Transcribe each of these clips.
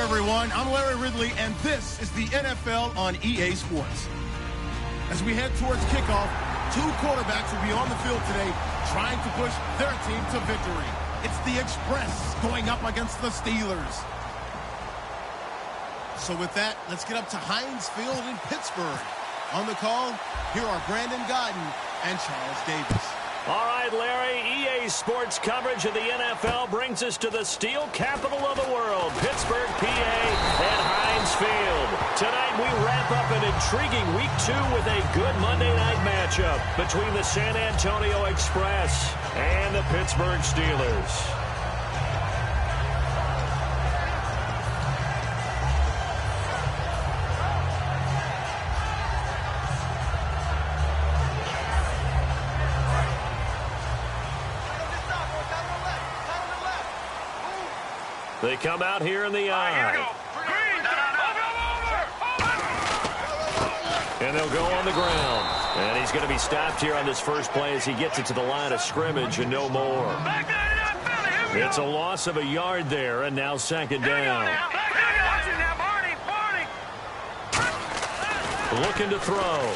everyone. I'm Larry Ridley, and this is the NFL on EA Sports. As we head towards kickoff, two quarterbacks will be on the field today trying to push their team to victory. It's the Express going up against the Steelers. So with that, let's get up to Heinz Field in Pittsburgh. On the call, here are Brandon Godden and Charles Davis. All right, Larry, EA Sports coverage of the NFL brings us to the steel capital of the world, Pittsburgh, PA, at Heinz Field. Tonight, we wrap up an intriguing Week 2 with a good Monday night matchup between the San Antonio Express and the Pittsburgh Steelers. They come out here in the eye. And they'll go on the ground. And he's going to be stopped here on this first play as he gets it to the line of scrimmage and no more. It's a loss of a yard there, and now second down. Looking to throw.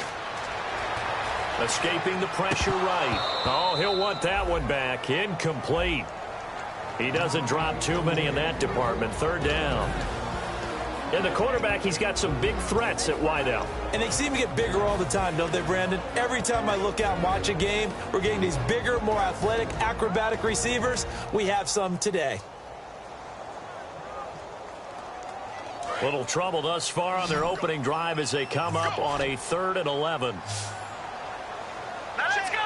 Escaping the pressure right. Oh, he'll want that one back. Incomplete. He doesn't drop too many in that department. Third down. And the quarterback, he's got some big threats at wideout. And they seem to get bigger all the time, don't they, Brandon? Every time I look out and watch a game, we're getting these bigger, more athletic, acrobatic receivers. We have some today. Little trouble thus far on their opening drive as they come up on a 3rd and 11. Let's go!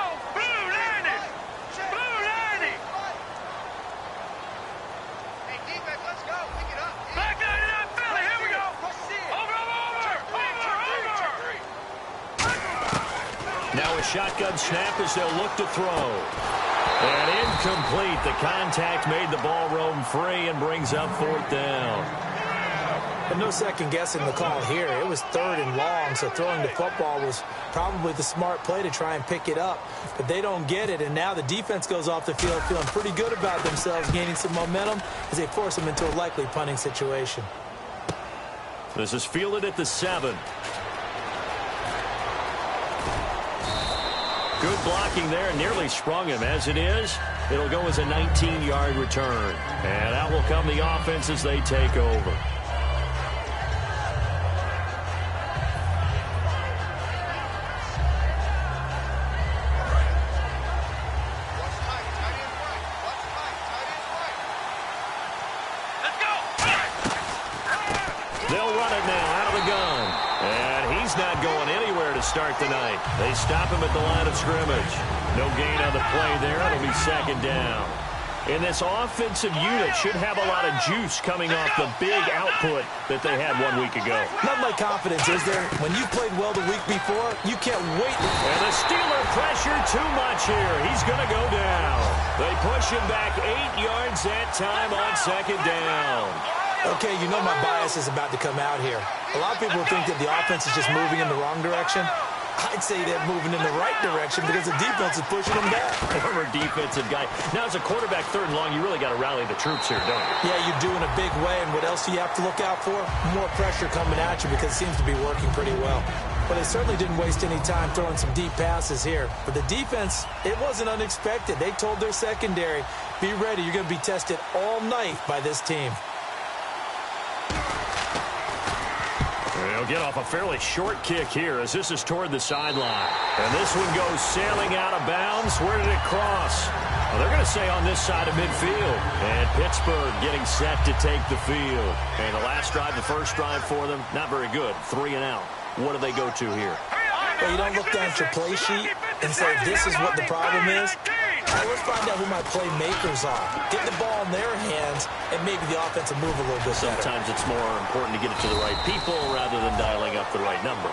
Now a shotgun snap as they'll look to throw. And incomplete. The contact made the ball roam free and brings up 4th down. And no second guessing the call here. It was 3rd and long, so throwing the football was probably the smart play to try and pick it up. But they don't get it, and now the defense goes off the field feeling pretty good about themselves, gaining some momentum as they force them into a likely punting situation. This is fielded at the 7. Good blocking there, nearly sprung him. As it is, it'll go as a 19-yard return. And out will come the offense as they take over. They'll run it now out of the gun. And he's not going anywhere to start the night. They stop him at the line of scrimmage. No gain on the play there. It'll be second down. And this offensive unit should have a lot of juice coming off the big output that they had 1 week ago. Not my confidence, is there? When you've played well the week before, you can't wait. And the Steeler pressure too much here. He's going to go down. They push him back 8 yards that time on second down. Okay, you know my bias is about to come out here. A lot of people think that the offense is just moving in the wrong direction. I'd say they're moving in the right direction because the defense is pushing them back. Former defensive guy. Now, as a quarterback, 3rd and long, you really got to rally the troops here, don't you? Yeah, you do in a big way. And what else do you have to look out for? More pressure coming at you because it seems to be working pretty well. But they certainly didn't waste any time throwing some deep passes here. But the defense, it wasn't unexpected. They told their secondary, be ready. You're going to be tested all night by this team. They'll get off a fairly short kick here as this is toward the sideline. And this one goes sailing out of bounds. Where did it cross? Well, they're going to say on this side of midfield. And Pittsburgh getting set to take the field. And the last drive, the first drive for them, not very good. 3 and out. What do they go to here? Well, you don't look down at your play sheet and say this is what the problem is. Let's find out who my playmakers are. Get the ball in their hands, and maybe the offense will move a little bit better. Sometimes it's more important to get it to the right people rather than dialing up the right number.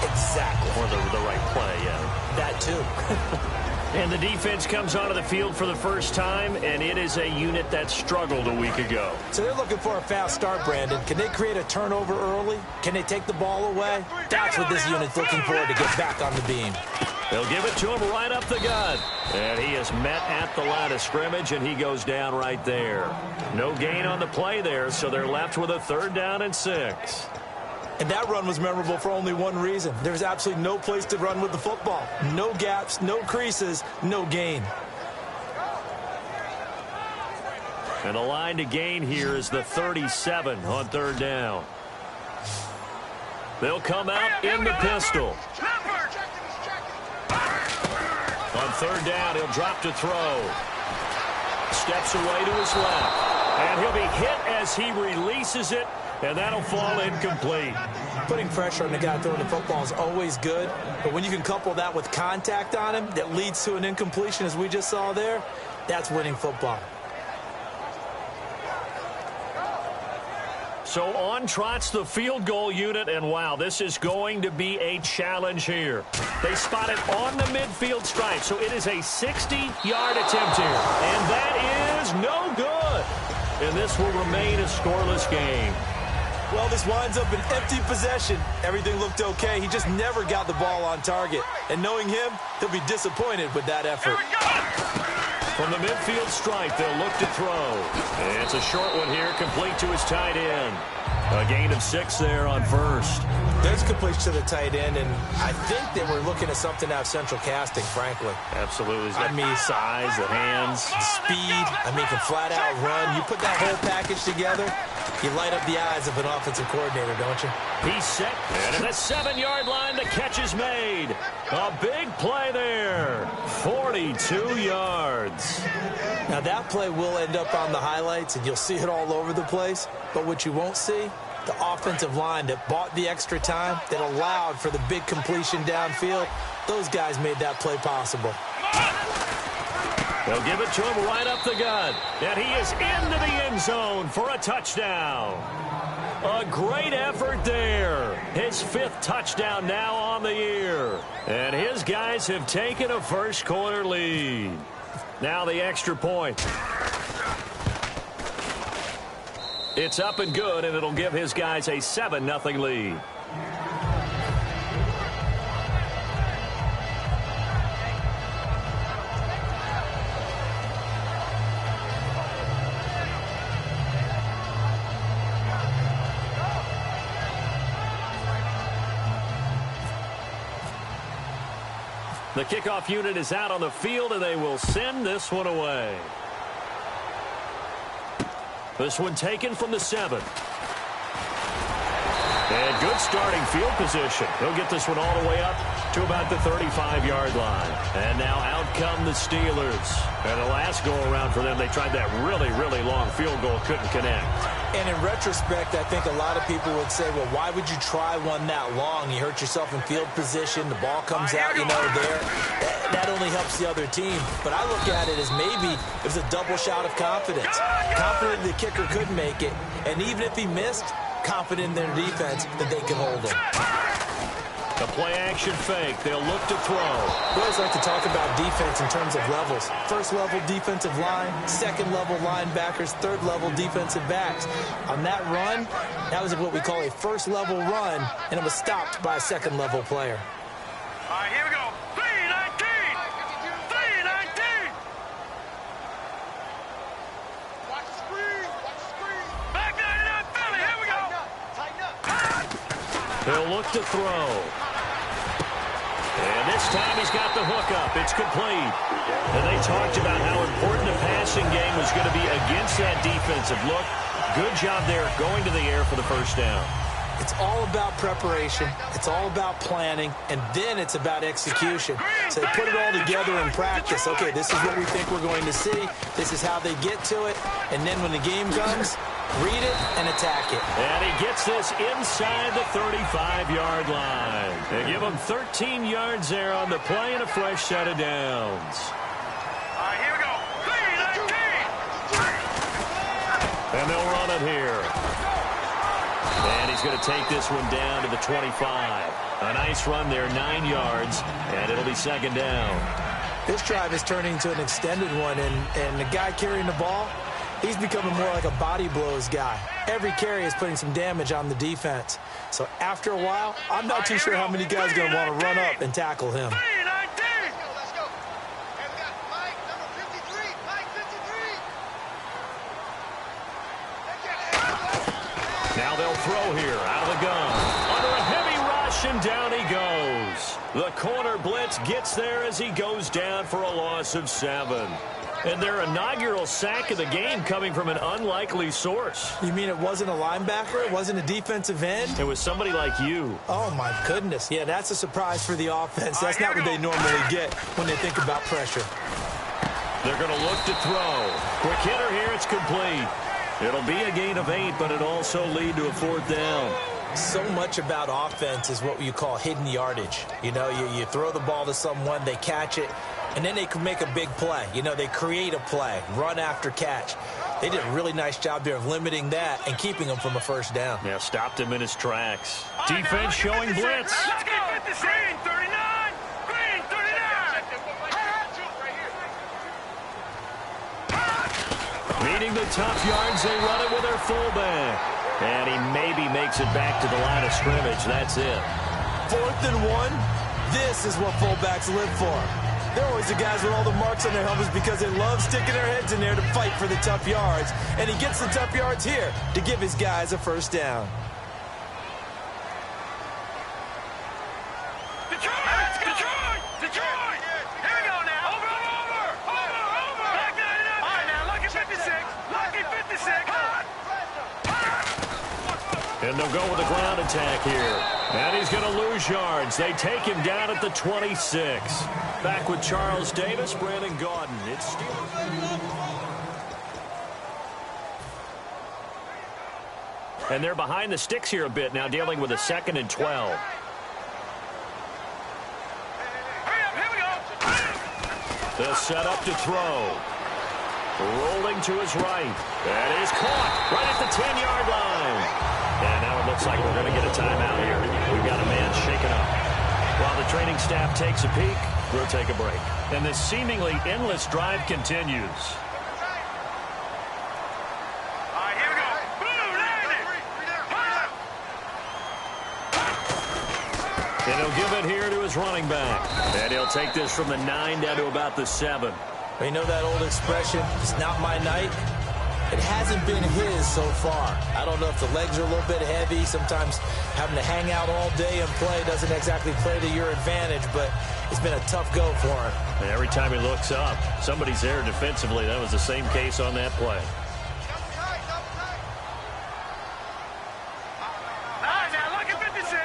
Exactly. Or the right play, yeah. That too. And the defense comes onto the field for the first time, and it is a unit that struggled a week ago. So they're looking for a fast start, Brandon. Can they create a turnover early? Can they take the ball away? That's what this unit's looking for to get back on the beam. They'll give it to him right up the gut. And he is met at the line of scrimmage, and he goes down right there. No gain on the play there, so they're left with a 3rd down and 6. And that run was memorable for only one reason. There's absolutely no place to run with the football. No gaps, no creases, no gain. And the line to gain here is the 37 on 3rd down. They'll come out in the pistol. On 3rd down, he'll drop to throw. Steps away to his left. And he'll be hit as he releases it, and that'll fall incomplete. Putting pressure on the guy throwing the football is always good, but when you can couple that with contact on him that leads to an incompletion, as we just saw there, that's winning football. So on trots the field goal unit, and wow, this is going to be a challenge here. They spot it on the midfield stripe, so it is a 60-yard attempt here. And that is no good. And this will remain a scoreless game. Well, this winds up an empty possession. Everything looked okay. He just never got the ball on target. And knowing him, he'll be disappointed with that effort. From the midfield stripe, they'll look to throw. And it's a short one here, complete to his tight end. A gain of 6 there on 1st. There's completion to the tight end, and I think they were looking at something out of central casting, frankly. Absolutely. I mean, size, the hands. Speed. I mean, can flat out run. You put that whole package together, you light up the eyes of an offensive coordinator, don't you? He's set, and at the 7-yard line, the catch is made. A big play there. 42 yards. Now, that play will end up on the highlights, and you'll see it all over the place. But what you won't see, the offensive line that bought the extra time, that allowed for the big completion downfield, those guys made that play possible. They'll give it to him right up the gut. And he is into the end zone for a touchdown. A great effort there. His 5th touchdown now on the year. And his guys have taken a first-quarter lead. Now the extra point. It's up and good, and it'll give his guys a 7-0 lead. The kickoff unit is out on the field, and they will send this one away. This one taken from the 7. And good starting field position. He'll get this one all the way up to about the 35-yard line. And now out come the Steelers. And the last go-around for them, they tried that really, really long field goal, couldn't connect. And in retrospect, I think a lot of people would say, well, why would you try one that long? You hurt yourself in field position. The ball comes out, there. That only helps the other team. But I look at it as maybe it was a double shot of confidence. Confident the kicker could make it. And even if he missed, confident in their defense that they can hold him. The play-action fake. They'll look to throw. We always like to talk about defense in terms of levels. First-level defensive line, second-level linebackers, third-level defensive backs. On that run, that was what we call a first-level run, and it was stopped by a second-level player. All right, here we go. 3-19. 3-19. Watch the screen. Watch the screen. Back 99 Philly. Here we go. Tighten up. They'll look to throw. And this time he's got the hook up. It's complete. And they talked about how important the passing game was going to be against that defensive look. Good job there going to the air for the first down. It's all about preparation. It's all about planning. And then it's about execution. So they put it all together in practice. Okay, this is what we think we're going to see. This is how they get to it. And then when the game comes, read it and attack it. And he gets this inside the 35-yard line. They give him 13 yards there on the play and a fresh set of downs. All right, here we go. 3-19. And they'll run it here. And he's going to take this one down to the 25. A nice run there, 9 yards, and it'll be second down. This drive is turning into an extended one, and the guy carrying the ball, he's becoming more like a body blows guy. Every carry is putting some damage on the defense. So after a while, I'm not too sure how many guys are going to want to run up and tackle him. 3-19. Now they'll throw here out of the gun. Under a heavy rush, and down he goes. The corner blitz gets there as he goes down for a loss of 7. And their inaugural sack of the game coming from an unlikely source. You mean it wasn't a linebacker? It wasn't a defensive end? It was somebody like you. Oh, my goodness. Yeah, that's a surprise for the offense. That's not what they normally get when they think about pressure. They're going to look to throw. Quick hitter here. It's complete. It'll be a gain of 8, but it also lead to a 4th down. So much about offense is what you call hidden yardage. You know, you throw the ball to someone, they catch it, and then they can make a big play. You know, they create a play, run after catch. They did a really nice job there of limiting that and keeping him from a 1st down. Yeah, stopped him in his tracks. Defense showing blitz. Let's go. Green 39. Green 39. Meeting the tough yards, they run it with their fullback. And he maybe makes it back to the line of scrimmage. That's it. 4th and 1. This is what fullbacks live for. They're always the guys with all the marks on their helmets because they love sticking their heads in there to fight for the tough yards. And he gets the tough yards here to give his guys a 1st down. Detroit! Detroit! Here we go now. Over. Back 99. All right, now, lucky 56. Lucky 56. And they'll go with a ground attack here. And he's going to lose yards. They take him down at the 26. Back with Charles Davis, Brandon Gaudin. It's Steelers. And they're behind the sticks here a bit now, dealing with a 2nd and 12. Here we go. They'll set up to throw. Rolling to his right. That is caught right at the 10-yard line. And now it looks like we're going to get a timeout here. We've got a man shaken up. While the training staff takes a peek, we'll take a break. And this seemingly endless drive continues. All right, here we go. Boom, landed. And he'll give it here to his running back. And he'll take this from the 9 down to about the 7. You know that old expression, it's not my night? It hasn't been his so far. I don't know if the legs are a little bit heavy. Sometimes having to hang out all day and play doesn't exactly play to your advantage, but it's been a tough go for him. And every time he looks up, somebody's there defensively. That was the same case on that play. All right, now, lucky 56.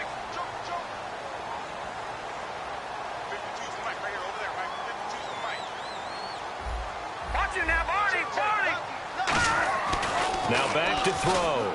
Watch him now, Barney. Now back to throw.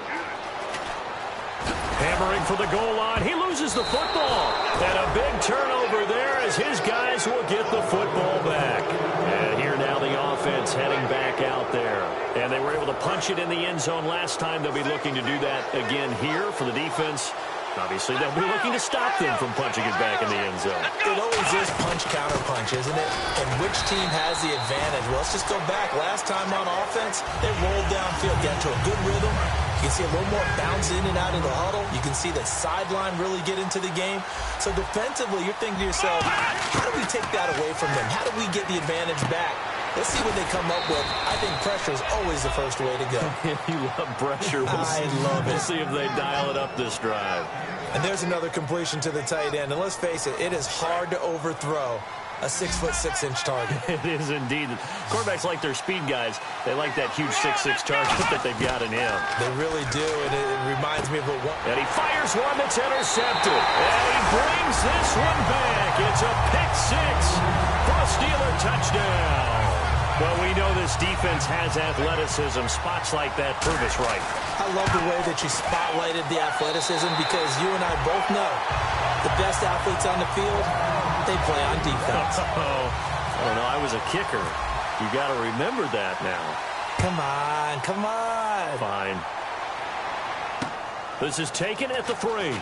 Hammering for the goal line. He loses the football. And a big turnover there as his guys will get the football back. And here now the offense heading back out there. And they were able to punch it in the end zone last time. They'll be looking to do that again here for the defense. Obviously, they'll be looking to stop them from punching it back in the end zone. It always is punch-counter-punch, isn't it? And which team has the advantage? Well, let's just go back. Last time on offense, they rolled downfield, got into a good rhythm. You can see a little more bounce in and out of the huddle. You can see the sideline really get into the game. So defensively, you're thinking to yourself, how do we take that away from them? How do we get the advantage back? Let's see what they come up with. I think pressure is always the first way to go. You love pressure. I love it. We'll see if they dial it up this drive. And there's another completion to the tight end. And let's face it, it is hard to overthrow a 6'6" target. It is indeed. Quarterbacks like their speed guys. They like that huge 6'6" target that they've got in him. They really do, and it reminds me of a one. And he fires one that's intercepted. And he brings this one back. It's a pick 6 for a Steeler touchdown. Well, we know this defense has athleticism. Spots like that prove us right. I love the way that you spotlighted the athleticism because you and I both know the best athletes on the field, they play on defense. I don't know. I was a kicker. You got to remember that now. Come on, come on. Fine. This is taken at the 3.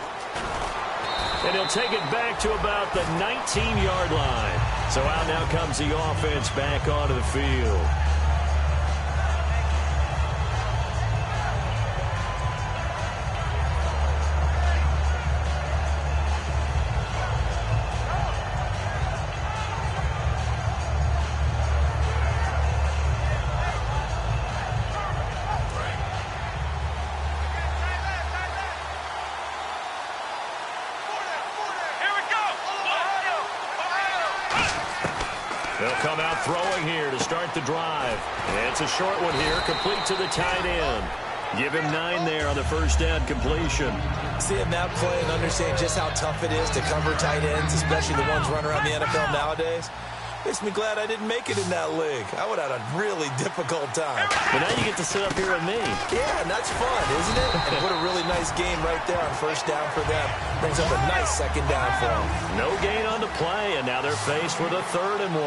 And he'll take it back to about the 19-yard line. So out now comes the offense back onto the field. They'll come out throwing here to start the drive. And it's a short one here, complete to the tight end. Give him 9 there on the first down completion. Seeing that play and understanding just how tough it is to cover tight ends, especially the ones running around the NFL nowadays, makes me glad I didn't make it in that league. I would have had a really difficult time. But now you get to sit up here with me. Yeah, and that's fun, isn't it? And what a really nice game right there on first down for them. Brings up a nice second down for them. No gain on the play, and now they're faced with a 3rd and 1.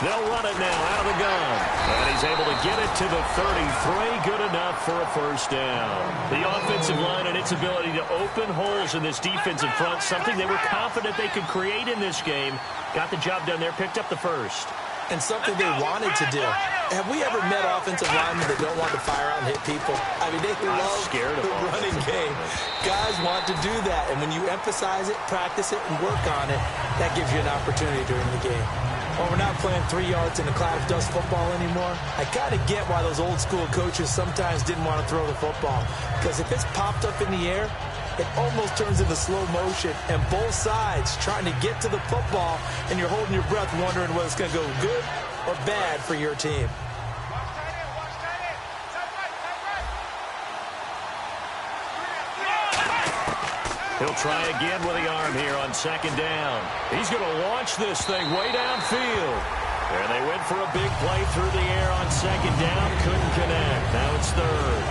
They'll run it now out of the gun. And he's able to get it to the 33. Good enough for a first down. The offensive line and its ability to open holes in this defensive front, something they were confident they could create in this game. Got the job done there, picked up the first. And something they wanted to do. Have we ever met offensive linemen that don't want to fire out and hit people? I mean, they love the running game. Guys want to do that. And when you emphasize it, practice it, and work on it, that gives you an opportunity during the game. Well, we're not playing 3 yards in a cloud of dust football anymore. I kind of get why those old school coaches sometimes didn't want to throw the football. Because if it's popped up in the air, it almost turns into slow motion. And both sides trying to get to the football, and you're holding your breath wondering whether it's going to go good or bad for your team. He'll try again with the arm here on second down. He's going to launch this thing way downfield. And they went for a big play through the air on second down. Couldn't connect. Now it's 3rd.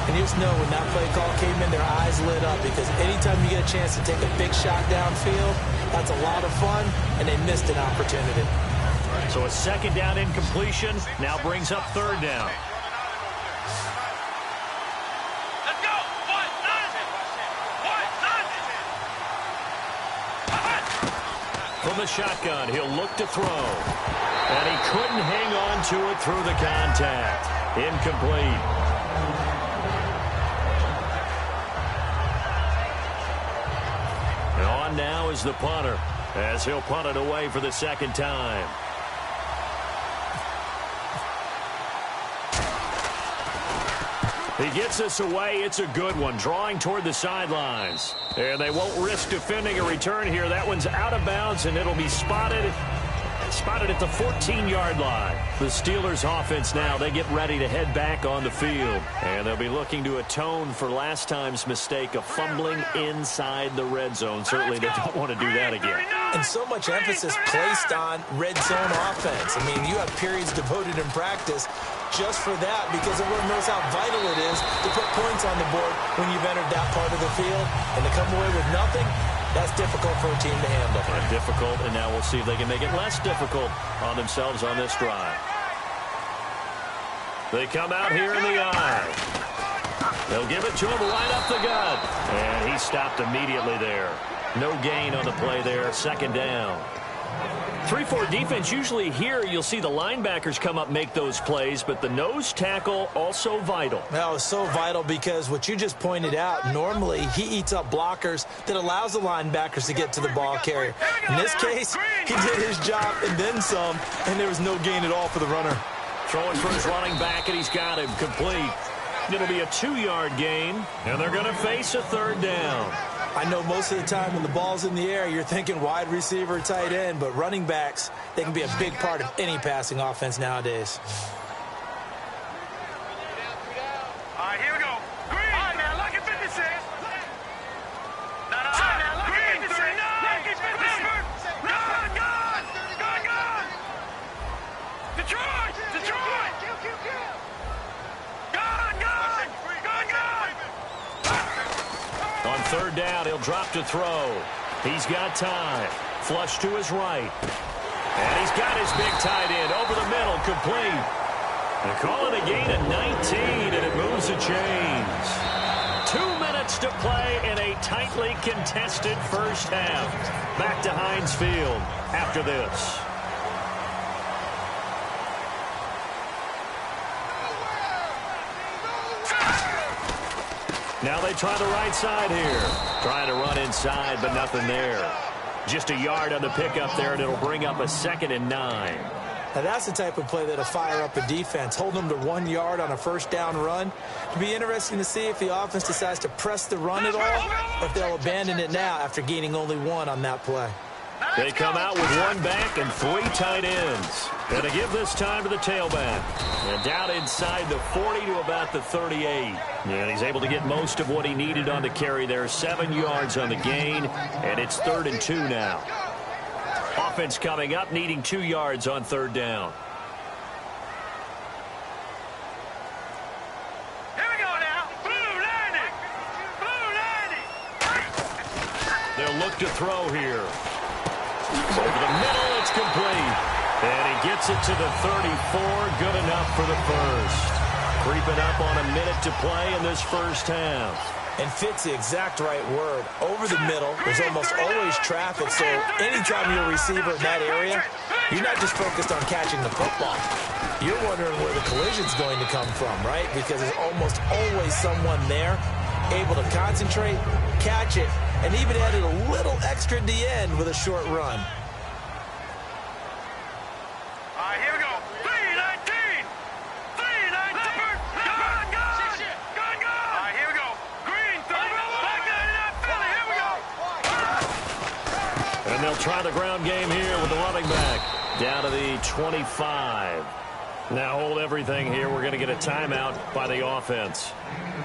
And you just know when that play call came in, their eyes lit up. Because anytime you get a chance to take a big shot downfield, that's a lot of fun. And they missed an opportunity. So a second down incompletion now brings up 3rd down. From the shotgun, he'll look to throw. And he couldn't hang on to it through the contact. Incomplete. And on now is the punter, as he'll punt it away for the second time. He gets this away. It's a good one, drawing toward the sidelines. And they won't risk defending a return here. That one's out of bounds, and it'll be spotted at the 14-yard line. The Steelers' offense now, they get ready to head back on the field. And they'll be looking to atone for last time's mistake of fumbling inside the red zone. Certainly they don't want to do that again. And so much emphasis placed on red zone offense. I mean, you have periods devoted in practice just for that, because everyone knows how vital it is to put points on the board when you've entered that part of the field. And to come away with nothing, that's difficult for a team to handle. And difficult, and now we'll see if they can make it less difficult on themselves on this drive. They come out here in the eye. They'll give it to him right up the gut. And he stopped immediately there. No gain on the play there, second down. 3-4 defense, usually here you'll see the linebackers come up, make those plays, but the nose tackle also vital. Well, it's so vital because what you just pointed out, normally he eats up blockers that allows the linebackers to get to the ball carrier. In this case, he did his job and then some, and there was no gain at all for the runner. Throwing for his running back, and he's got him complete. It'll be a 2-yard gain, and they're going to face a 3rd down. I know most of the time when the ball's in the air, you're thinking wide receiver, tight end, but running backs, they can be a big part of any passing offense nowadays. All right, here we go. Green. All right, now, lucky 56. Now, lucky 56. Lucky 56. Gun. Detroit. On 3rd down, he'll drop to throw. He's got time. Flush to his right. And he's got his big tight end over the middle, complete. They call it a gain of 19, and it moves the chains. 2 minutes to play in a tightly contested first half. Back to Heinz Field after this. Now they try the right side here. Trying to run inside, but nothing there. Just a yard on the pickup there, and it'll bring up a 2nd and 9. Now that's the type of play that'll fire up a defense. Hold them to 1 yard on a first down run. It'll be interesting to see if the offense decides to press the run at all, or if they'll abandon it now after gaining only 1 on that play. They come out with one back and 3 tight ends. And to give this time to the tailback. And down inside the 40 to about the 38. And he's able to get most of what he needed on the carry there. 7 yards on the gain. And it's 3rd and 2 now. Offense coming up, needing 2 yards on 3rd down. Here we go now. Blue landing. Blue landing. They'll look to throw here. Over the middle, it's complete. And he gets it to the 34. Good enough for the first. Creeping up on a minute to play in this first half. And fits the exact right word. Over the middle, there's almost always traffic, so anytime you're a receiver in that area, you're not just focused on catching the football. You're wondering where the collision's going to come from, right? Because there's almost always someone there able to concentrate, catch it, and even added a little extra at the end with a short run. All right, here we go. 319. 319. Gone, gone. Gone, gone. All right, here we go. Green, back to Philly. Here we go. And they'll try the ground game here with the running back. Down to the 25. Now hold everything here. We're going to get a timeout by the offense.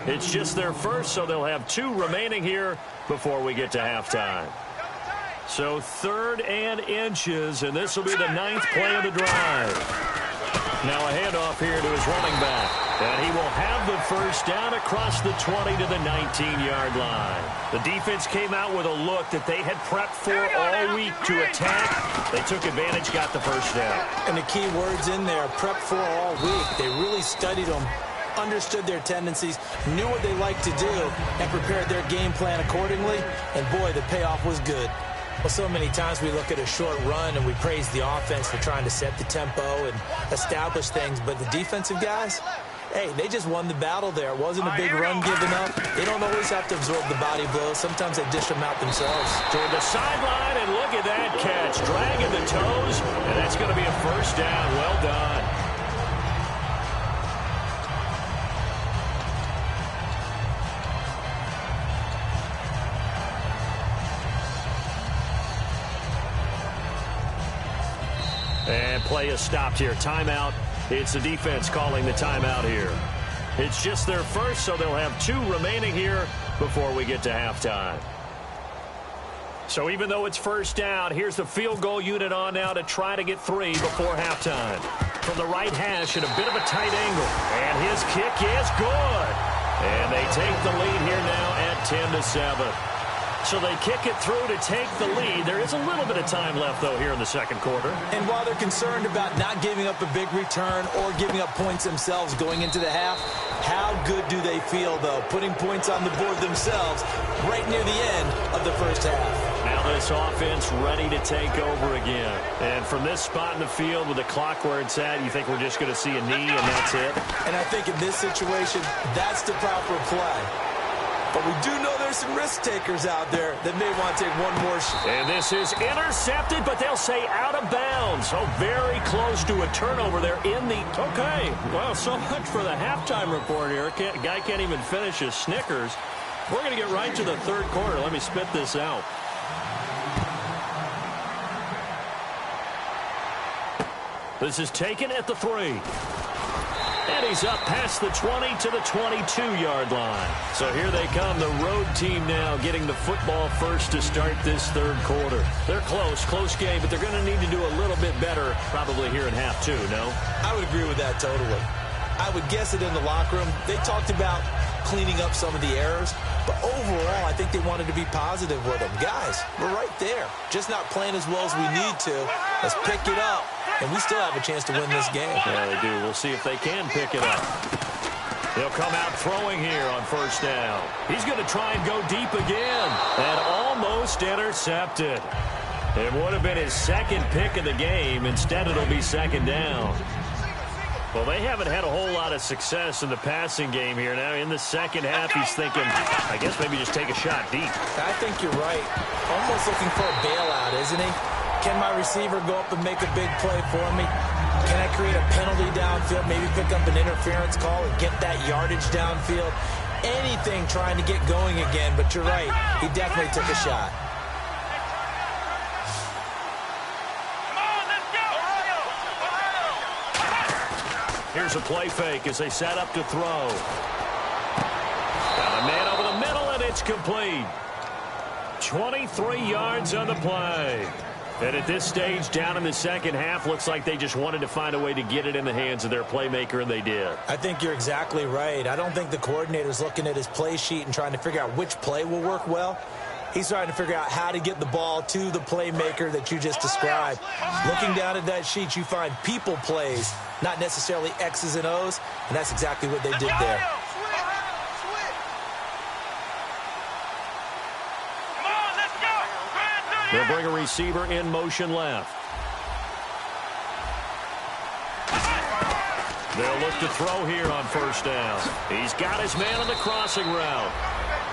It's just their first, so they'll have 2 remaining here before we get to halftime. So 3rd and inches, and this will be the 9th play of the drive. Now a handoff here to his running back. And he will have the first down across the 20 to the 19-yard line. The defense came out with a look that they had prepped for all week to attack. They took advantage, got the first down. And the key words in there, prepped for all week. They really studied them, understood their tendencies, knew what they liked to do, and prepared their game plan accordingly. And boy, the payoff was good. Well, so many times we look at a short run and we praise the offense for trying to set the tempo and establish things, but the defensive guys, hey, they just won the battle there. It wasn't a big run given up. They don't always have to absorb the body blows. Sometimes they dish them out themselves. Toward the sideline, and look at that catch. Dragging the toes, and that's going to be a first down. Well done. And play is stopped here. Timeout. It's the defense calling the timeout here. It's just their first, so they'll have 2 remaining here before we get to halftime. So even though it's first down, here's the field goal unit on now to try to get 3 before halftime. From the right hash at a bit of a tight angle. And his kick is good. And they take the lead here now at 10-7. So they kick it through to take the lead. There is a little bit of time left, though, here in the second quarter. And while they're concerned about not giving up a big return or giving up points themselves going into the half, how good do they feel, though, putting points on the board themselves right near the end of the first half? Now this offense ready to take over again. And from this spot in the field with the clock where it's at, you think we're just going to see a knee and that's it? And I think in this situation, that's the proper play. But we do know there's some risk takers out there that may want to take one more shot. And this is intercepted, but they'll say out of bounds. So very close to a turnover there in the... Okay, well, so much for the halftime report here. Guy can't even finish his Snickers. We're going to get right to the third quarter. Let me spit this out. This is taken at the 3. And he's up past the 20 to the 22-yard line. So here they come, the road team now getting the football first to start this third quarter. They're close game, but they're going to need to do a little bit better probably here in half 2, no? I would agree with that totally. I would guess it in the locker room. They talked about cleaning up some of the errors, but overall, I think they wanted to be positive with them. Guys, we're right there. Just not playing as well as we need to. Let's pick it up, and we still have a chance to win this game. Yeah, they do. We'll see if they can pick it up. They'll come out throwing here on first down. He's going to try and go deep again, and almost intercepted. It would have been his second pick of the game. Instead, it'll be second down. Well, they haven't had a whole lot of success in the passing game here. Now, in the second half, he's thinking, I guess maybe just take a shot deep. I think you're right. Almost looking for a bailout, isn't he? Can my receiver go up and make a big play for me? Can I create a penalty downfield, maybe pick up an interference call and get that yardage downfield? Anything trying to get going again, but you're right. He definitely took a shot. Here's a play fake as they set up to throw. Got a man over the middle, and it's complete. 23 yards on the play. And at this stage, down in the second half, looks like they just wanted to find a way to get it in the hands of their playmaker, and they did. I think you're exactly right. I don't think the coordinator's looking at his play sheet and trying to figure out which play will work well. He's trying to figure out how to get the ball to the playmaker that you just described. Looking down at that sheet, you find people plays, not necessarily X's and O's, and that's exactly what they did there. They'll bring a receiver in motion left. They'll look to throw here on first down. He's got his man on the crossing route.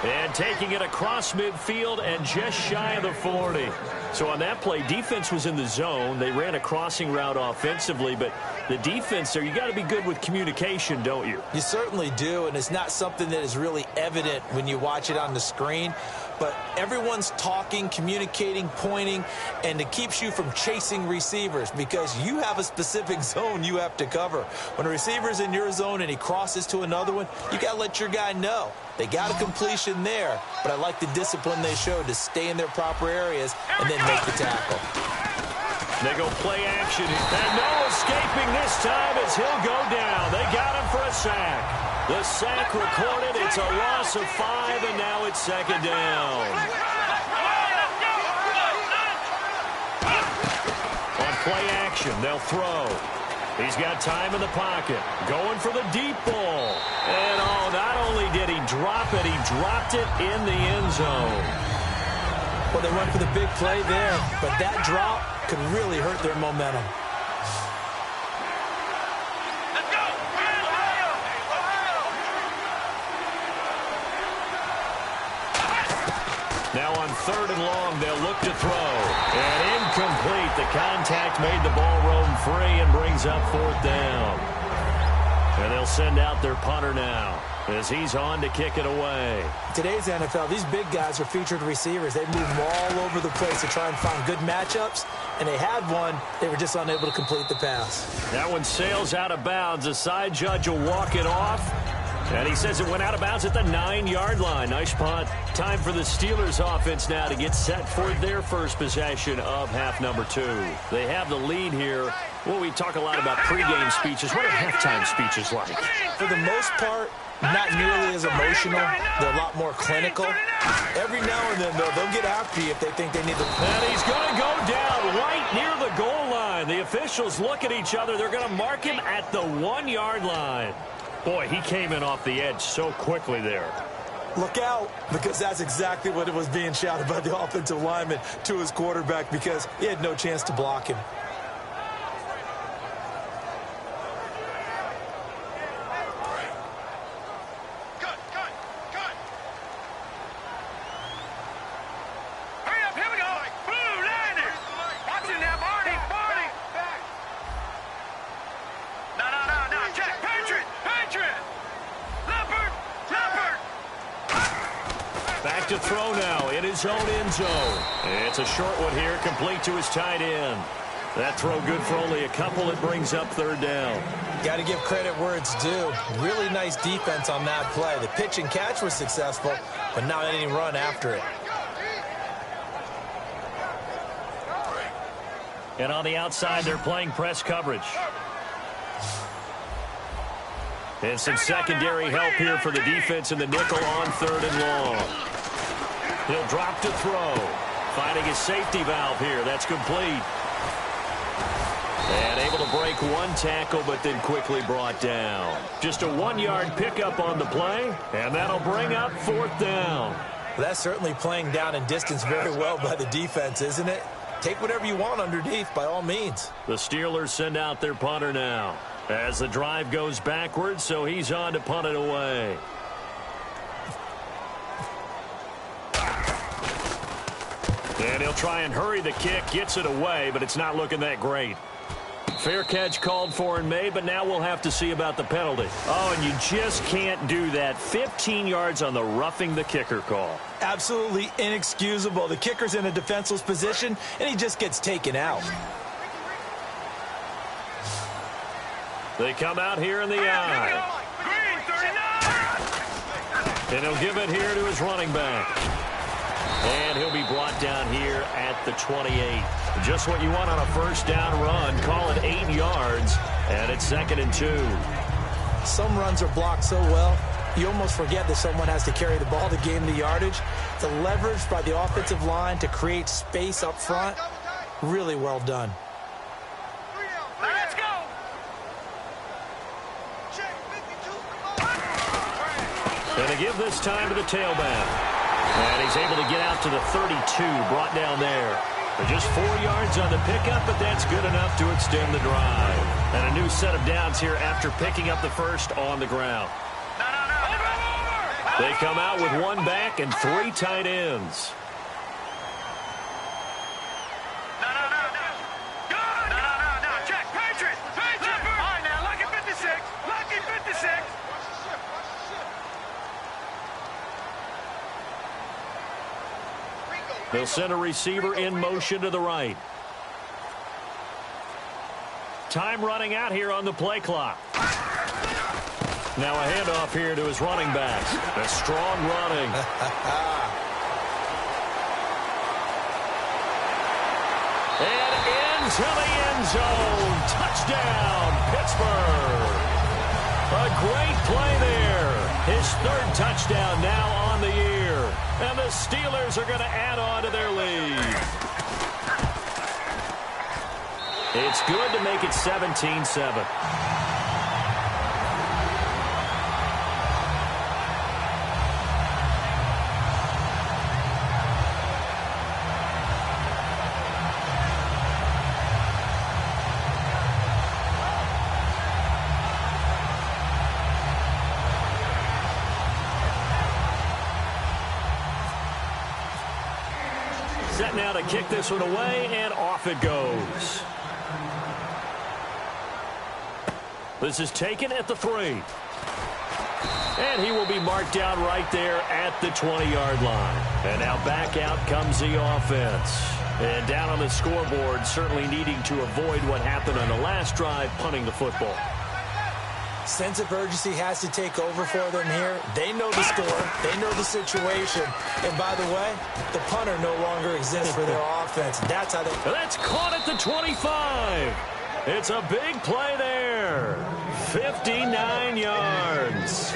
And taking it across midfield and just shy of the 40. So on that play, defense was in the zone. They ran a crossing route offensively, but the defense there, you got to be good with communication, don't you? You certainly do, and it's not something that is really evident when you watch it on the screen. But everyone's talking, communicating, pointing, and it keeps you from chasing receivers because you have a specific zone you have to cover. When a receiver's in your zone and he crosses to another one, you got to let your guy know. They got a completion there, but I like the discipline they showed to stay in their proper areas and then make the tackle. They go play action, and no escaping this time as he'll go down. They got him for a sack. The sack recorded. It's a loss of 5, and now it's second down. On play action, they'll throw. He's got time in the pocket. Going for the deep ball. And, oh, not only did he drop it, he dropped it in the end zone. Well, they went for the big play there, but that drop could really hurt their momentum. Now on third and long, they'll look to throw. And incomplete. The contact made the ball roam free and brings up fourth down. And they'll send out their punter now as he's on to kick it away. Today's NFL, these big guys are featured receivers. They move them all over the place to try and find good matchups. And they had one. They were just unable to complete the pass. That one sails out of bounds. The side judge will walk it off. And he says it went out of bounds at the 9-yard line. Nice punt. Time for the Steelers offense now to get set for their first possession of half number 2. They have the lead here. Well, we talk a lot about pregame speeches. What are halftime speeches like? For the most part, not nearly as emotional. They're a lot more clinical. Every now and then, though, they'll get after you if they think they need to. And he's going to go down right near the goal line. The officials look at each other. They're going to mark him at the 1-yard line. Boy, he came in off the edge so quickly there. Look out, because that's exactly what it was being shouted by the offensive lineman to his quarterback because he had no chance to block him. Hurry up, here we go. Blue line. Watch it now, Barney. No. Check. Patriot. Leopard. Back to throw now in his own end zone. It's a short one here, complete to his tight end. That throw good for only a couple. It brings up third down. Got to give credit where it's due. Really nice defense on that play. The pitch and catch was successful, but not any run after it. And on the outside, they're playing press coverage. And some secondary help here for the defense in the nickel on third and long. He'll drop to throw. Finding his safety valve here. That's complete. And able to break one tackle, but then quickly brought down. Just a 1-yard pickup on the play, and that'll bring up fourth down. Well, that's certainly playing down in distance very well by the defense, isn't it? Take whatever you want underneath, by all means. The Steelers send out their punter now as the drive goes backwards, so he's on to punt it away. And he'll try and hurry the kick, gets it away, but it's not looking that great. Fair catch called for and made, but now we'll have to see about the penalty. Oh, and you just can't do that. 15 yards on the roughing the kicker call. Absolutely inexcusable. The kicker's in a defenseless position, and he just gets taken out. They come out here in the eye. Green 39. And he'll give it here to his running back. And he'll be brought down here at the 28. Just what you want on a first down run. Call it 8 yards. And it's 2nd and 2. Some runs are blocked so well, you almost forget that someone has to carry the ball to gain the yardage. The leverage by the offensive line to create space up front, really well done. Let's go. And to give this time to the tailback. And he's able to get out to the 32, brought down there. Just 4 yards on the pickup, but that's good enough to extend the drive. And a new set of downs here after picking up the first on the ground. They come out with 1 back and 3 tight ends. No. Check. Patriots. All right, now, lucky 56. Lucky 56. They'll send a receiver in motion to the right. Time running out here on the play clock. Now a handoff here to his running backs. A strong running. And into the end zone. Touchdown, Pittsburgh. A great play there. His 3rd touchdown now on the year. And the Steelers are going to add on to their lead. It's good to make it 17-7. Set now to kick this one away, and off it goes. This is taken at the 3. And he will be marked down right there at the 20-yard line. And now back out comes the offense. And down on the scoreboard, certainly needing to avoid what happened on the last drive, punting the football. Sense of urgency has to take over for them here. They know the score. They know the situation. And by the way, the punter no longer exists for their offense. That's how they... That's caught at the 25. It's a big play there. 59 yards.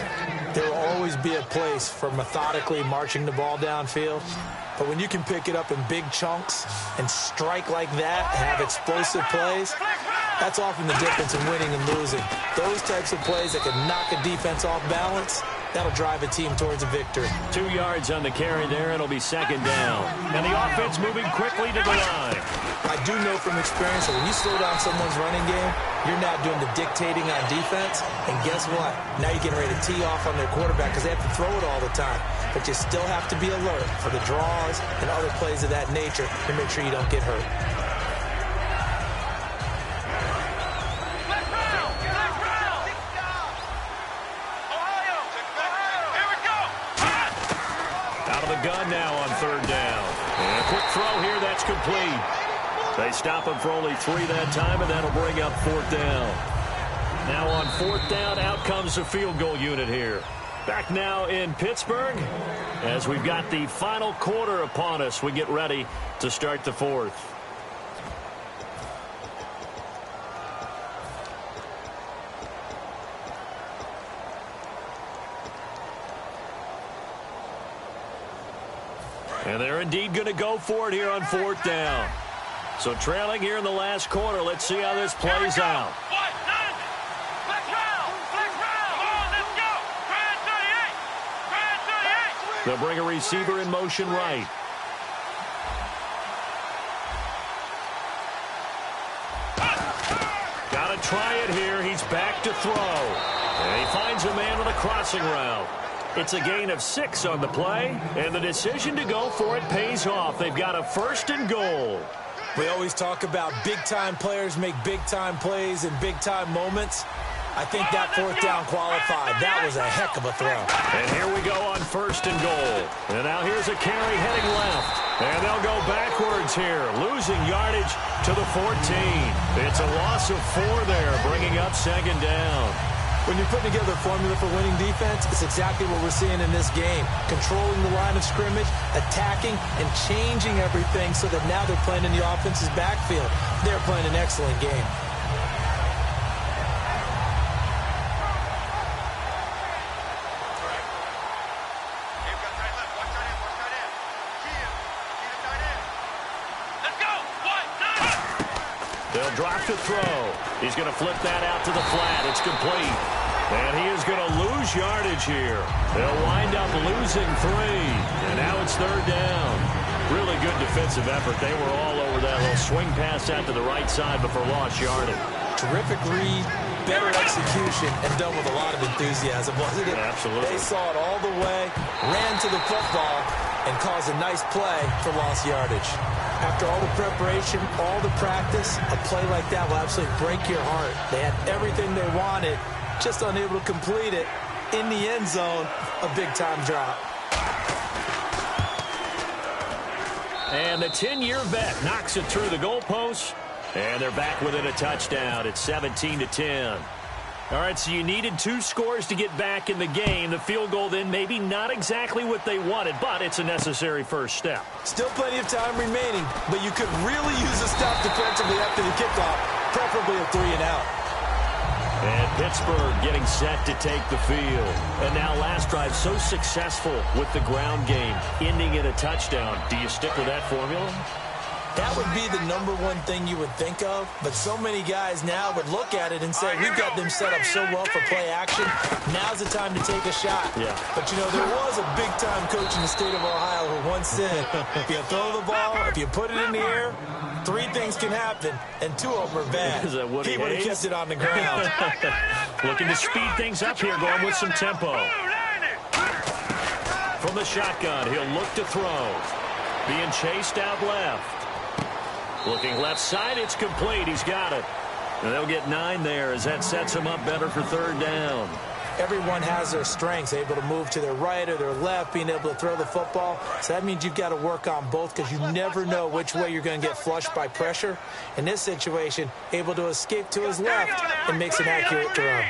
There will always be a place for methodically marching the ball downfield. But when you can pick it up in big chunks and strike like that, have explosive plays, that's often the difference in winning and losing. Those types of plays that can knock a defense off balance, that'll drive a team towards a victory. 2 yards on the carry there. It'll be 2nd down. And the offense moving quickly to the line. I do know from experience that when you slow down someone's running game, you're not doing the dictating on defense. And guess what? Now you're getting ready to tee off on their quarterback because they have to throw it all the time. But you still have to be alert for the draws and other plays of that nature to make sure you don't get hurt. Gun now on 3rd down. And a quick throw here, that's complete. They stop him for only 3 that time, and that'll bring up 4th down. Now on 4th down, out comes the field goal unit here. Back now in Pittsburgh, as we've got the final quarter upon us, we get ready to start the 4th. And they're indeed going to go for it here on 4th down. So trailing here in the last quarter. Let's see how this plays out. They'll bring a receiver in motion right. Got to try it here. He's back to throw. And he finds a man with a crossing route. It's a gain of 6 on the play, and the decision to go for it pays off. They've got a 1st and goal. We always talk about big-time players make big-time plays in big-time moments. I think that fourth down qualified. That was a heck of a throw. And here we go on 1st and goal. And now here's a carry heading left. And they'll go backwards here, losing yardage to the 14. It's a loss of 4 there, bringing up 2nd down. When you're putting together a formula for winning defense, it's exactly what we're seeing in this game. Controlling the line of scrimmage, attacking, and changing everything so that now they're playing in the offense's backfield. They're playing an excellent game. They'll drop to throw. He's going to flip that out to the flat. It's complete. And he is going to lose yardage here. They'll wind up losing 3. And now it's 3rd down. Really good defensive effort. They were all over that little swing pass out to the right side before lost yardage. Terrific read, better execution, and done with a lot of enthusiasm, wasn't it? Absolutely. They saw it all the way, ran to the football, and caused a nice play for lost yardage. After all the preparation, all the practice, a play like that will absolutely break your heart. They had everything they wanted, just unable to complete it. In the end zone, a big-time drop. And the 10-year vet knocks it through the goalpost, and they're back within a touchdown. It's 17-10. All right, so you needed 2 scores to get back in the game. The field goal then maybe not exactly what they wanted, but it's a necessary first step. Still plenty of time remaining, but you could really use a stop defensively after the kickoff, preferably a 3-and-out. And Pittsburgh getting set to take the field. And now last drive so successful with the ground game, ending in a touchdown. Do you stick with that formula? That would be the #1 thing you would think of, but so many guys now would look at it and say, we've got them set up so well for play action, now's the time to take a shot. Yeah. But, you know, there was a big-time coach in the state of Ohio who once said, if you throw the ball, if you put it in the air, 3 things can happen, and 2 of them are bad. Is that Woody He would have Hayes? kept it on the ground. Looking to speed things up here, going with some tempo. From the shotgun, he'll look to throw. Being chased out left. Looking left side, it's complete. He's got it. And they'll get 9 there as that sets him up better for 3rd down. Everyone has their strengths, able to move to their right or their left, being able to throw the football. So that means you've got to work on both because you never know which way you're going to get flushed by pressure. In this situation, able to escape to his left and makes an accurate throw.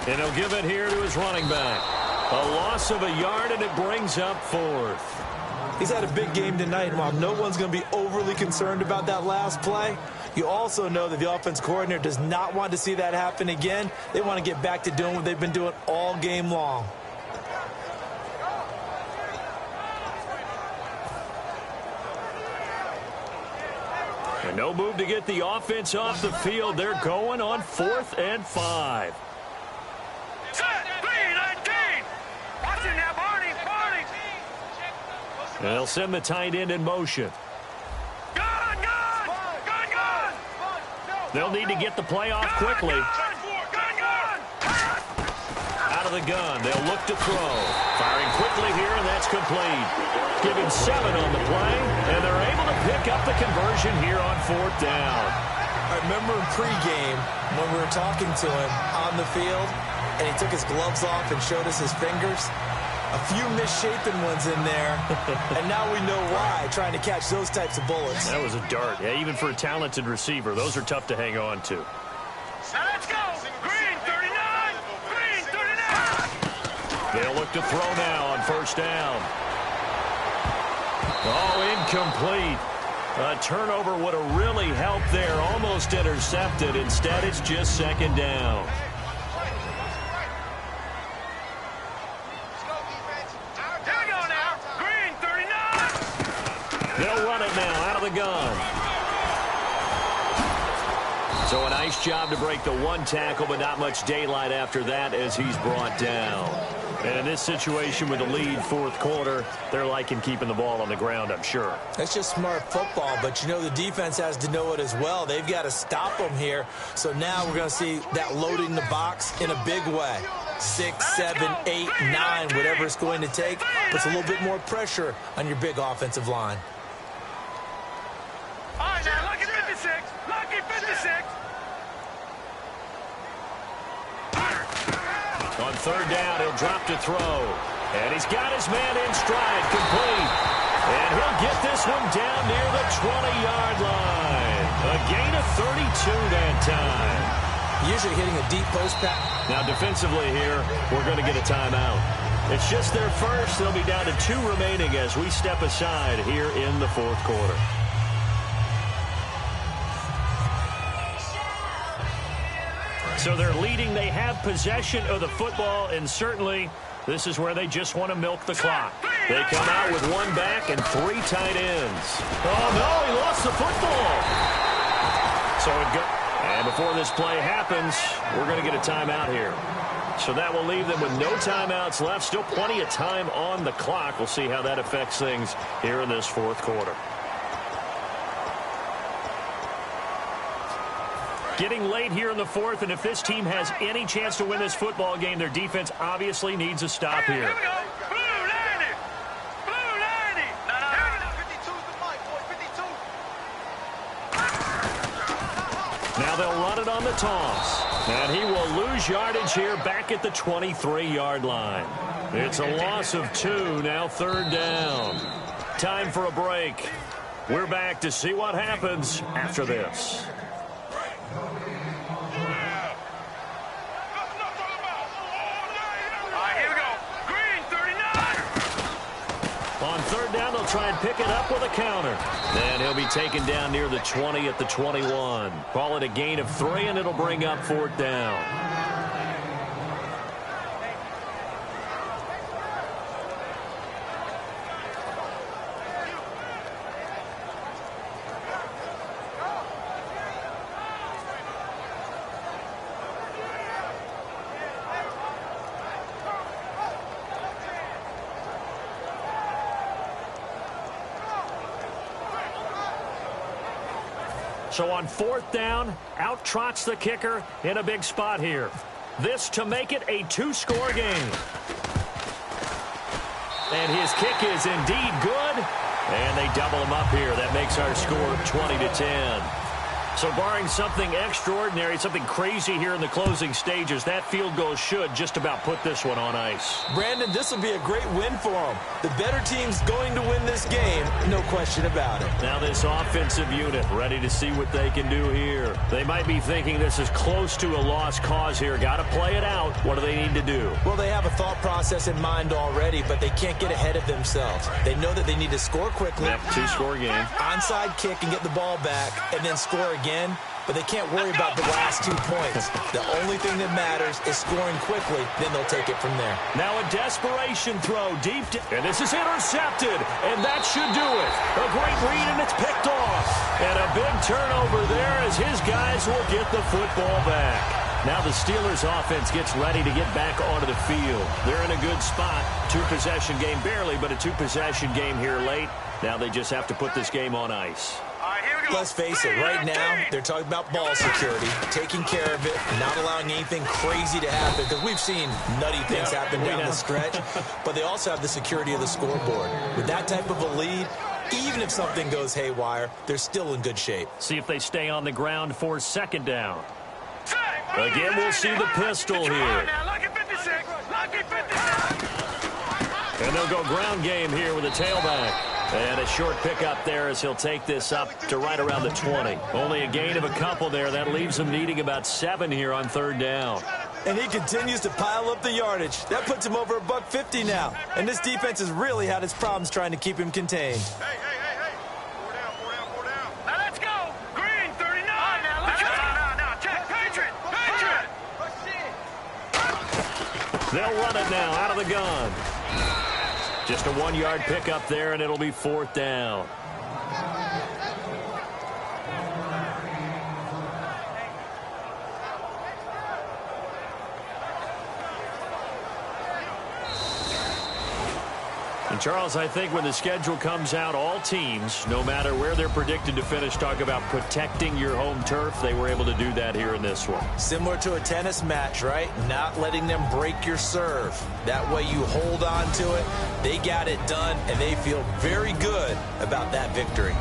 And he'll give it here to his running back. A loss of a yard, and it brings up 4th. He's had a big game tonight, and while no one's going to be overly concerned about that last play, you also know that the offense coordinator does not want to see that happen again. They want to get back to doing what they've been doing all game long. And no move to get the offense off the field. They're going on 4th and 5. And they'll send the tight end in motion. They'll need to get the play off quickly. Out of the gun, they'll look to throw. Firing quickly here, and that's complete. Give him 7 on the play, and they're able to pick up the conversion here on 4th down. I remember in pregame when we were talking to him on the field, and he took his gloves off and showed us his fingers. A few misshapen ones in there, and now we know why, trying to catch those types of bullets. That was a dart. Yeah, even for a talented receiver, those are tough to hang on to. Let's go! Green 39! Green 39! They'll look to throw now on 1st down. Oh, incomplete. A turnover would have really helped there. Almost intercepted. Instead, it's just 2nd down. They'll run it now out of the gun. So a nice job to break the 1 tackle, but not much daylight after that as he's brought down. And in this situation with the lead 4th quarter, they're liking keeping the ball on the ground, I'm sure. That's just smart football, but you know the defense has to know it as well. They've got to stop them here. So now we're going to see that loading the box in a big way. 6, 7, 8, 9, whatever it's going to take, puts a little bit more pressure on your big offensive line. third down, he'll drop to throw. And he's got his man in stride, complete. And he'll get this one down near the 20-yard line. A gain of 32 that time. Usually hitting a deep post pass. Now defensively here, we're going to get a timeout. It's just their first. They'll be down to 2 remaining as we step aside here in the fourth quarter. So they're leading. They have possession of the football, and certainly this is where they just want to milk the clock. They come out with 1 back and 3 tight ends. Oh, no, he lost the football. And before this play happens, we're going to get a timeout here. So that will leave them with no timeouts left. Still plenty of time on the clock. We'll see how that affects things here in this fourth quarter. Getting late here in the fourth, and if this team has any chance to win this football game, their defense obviously needs a stop here. Here we go. Blue 90. Blue 90. No. 52's the mic, boy. 52. Now they'll run it on the toss. And he will lose yardage here back at the 23-yard line. It's a loss of 2, now third down. Time for a break. We're back to see what happens after this. Here we go. Green 39. On third down, they'll try and pick it up with a counter. And he'll be taken down near the 20 at the 21. Call it a gain of 3, and it'll bring up fourth down. So on fourth down, out trots the kicker in a big spot here. This to make it a 2-score game. And his kick is indeed good. And they double him up here. That makes our score 20-10. So barring something extraordinary, something crazy here in the closing stages, that field goal should just about put this one on ice. Brandon, this will be a great win for them. The better team's going to win this game, no question about it. Now this offensive unit ready to see what they can do here. They might be thinking this is close to a lost cause here. Got to play it out. What do they need to do? Well, they have a thought process in mind already, but they can't get ahead of themselves. They know that they need to score quickly. Yep, 2-score game. Onside kick and get the ball back, and then score again. But they can't worry about the last 2 points. The only thing that matters is scoring quickly. Then they'll take it from there. Now a desperation throw deep. And this is intercepted. And that should do it. A great read, and it's picked off. And a big turnover there as his guys will get the football back. Now the Steelers offense gets ready to get back onto the field. They're in a good spot. 2-possession game barely, but a 2-possession game here late. Now they just have to put this game on ice. Let's face it, right now, they're talking about ball security, taking care of it, not allowing anything crazy to happen, because we've seen nutty things happen down the stretch, but they also have the security of the scoreboard. With that type of a lead, even if something goes haywire, they're still in good shape. See if they stay on the ground for second down. Again, we'll see the pistol here. And they'll go ground game here with a tailback. And a short pickup there as he'll take this up to right around the 20. Only a gain of a couple there. That leaves him needing about 7 here on third down. And he continues to pile up the yardage. That puts him over $150 now. And this defense has really had its problems trying to keep him contained. Hey. 4 down. Now let's go. Green 39. Now let's go. Now, check. Patriot. They'll run it now out of the gun. Just a 1-yard pickup there, and it'll be fourth down. And Charles, I think when the schedule comes out, all teams, no matter where they're predicted to finish, talk about protecting your home turf. They were able to do that here in this one. Similar to a tennis match, right? Not letting them break your serve. That way you hold on to it. They got it done, and they feel very good about that victory.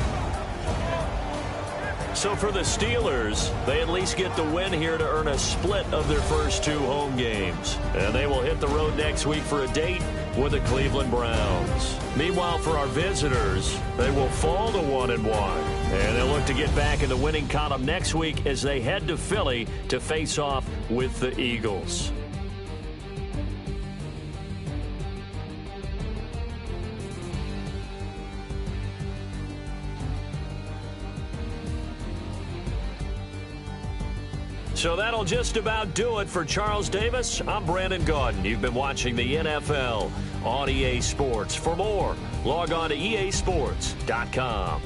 So for the Steelers, they at least get the win here to earn a split of their first 2 home games. And they will hit the road next week for a date with the Cleveland Browns. Meanwhile, for our visitors, they will fall to 1-1. And they'll look to get back in the winning column next week as they head to Philly to face off with the Eagles. So that'll just about do it for Charles Davis. I'm Brandon Gaudin. You've been watching the NFL on EA Sports. For more, log on to easports.com.